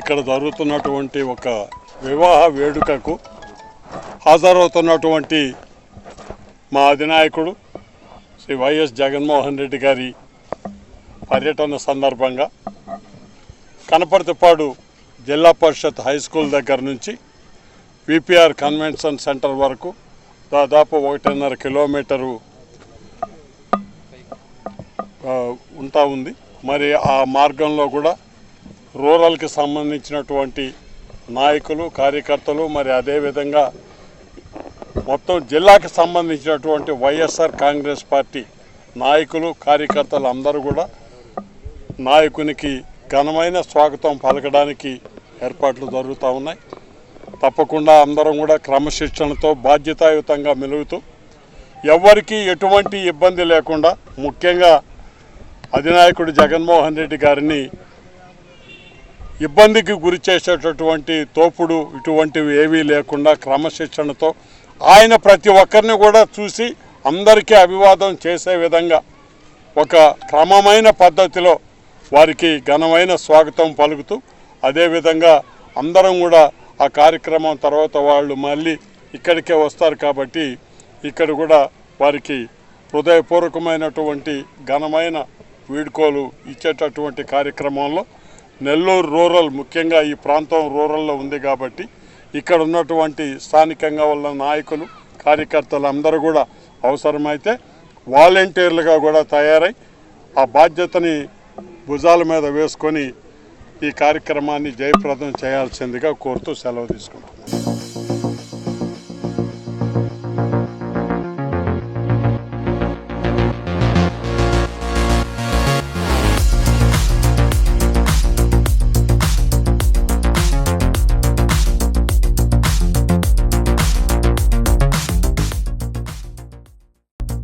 ఇక్కడ జరుగుతున్నటువంటి ఒక వివాహ వేడుకకు హాజరవుతున్నటువంటి మా అధినాయకుడు శ్రీ వైఎస్ జగన్మోహన్ రెడ్డి గారి పర్యటన సందర్భంగా కనపర్తిపాడు జిల్లా పరిషత్ హై స్కూల్ దగ్గర నుంచి విపిఆర్ కన్వెన్షన్ సెంటర్ వరకు దాదాపు 1.5 కిలోమీటరు ఉంటా ఉంది. మరి ఆ మార్గంలో కూడా రూరల్కి సంబంధించినటువంటి నాయకులు కార్యకర్తలు మరి అదేవిధంగా మొత్తం జిల్లాకి సంబంధించినటువంటి వైఎస్ఆర్ కాంగ్రెస్ పార్టీ నాయకులు కార్యకర్తలు అందరూ కూడా నాయకునికి ఘనమైన స్వాగతం పలకడానికి ఏర్పాట్లు జరుగుతూ ఉన్నాయి. తప్పకుండా అందరం కూడా క్రమశిక్షణతో బాధ్యతాయుతంగా మెలుగుతూ ఎవరికి ఎటువంటి ఇబ్బంది లేకుండా ముఖ్యంగా అధినాయకుడు జగన్మోహన్ రెడ్డి గారిని ఇబ్బందికి గురి చేసేటటువంటి తోపుడు ఇటువంటివి ఏవీ లేకుండా క్రమశిక్షణతో ఆయన ప్రతి ఒక్కరిని కూడా చూసి అందరికీ అభివాదం చేసే విధంగా ఒక క్రమమైన పద్ధతిలో వారికి ఘనమైన స్వాగతం పలుకుతూ అదేవిధంగా అందరం కూడా ఆ కార్యక్రమం తర్వాత వాళ్ళు మళ్ళీ ఇక్కడికే వస్తారు కాబట్టి ఇక్కడ కూడా వారికి హృదయపూర్వకమైనటువంటి ఘనమైన వీడ్కోలు ఇచ్చేటటువంటి కార్యక్రమంలో నెల్లూరు రూరల్ ముఖ్యంగా ఈ ప్రాంతం రూరల్లో ఉంది కాబట్టి ఇక్కడ ఉన్నటువంటి స్థానికంగా ఉన్న నాయకులు కార్యకర్తలు అందరూ కూడా అవసరమైతే వాలంటీర్లుగా కూడా తయారై ఆ బాధ్యతని భుజాల మీద వేసుకొని ఈ కార్యక్రమాన్ని జయప్రదం చేయాల్సిందిగా కోరుతూ సెలవు తీసుకుంటున్నాను.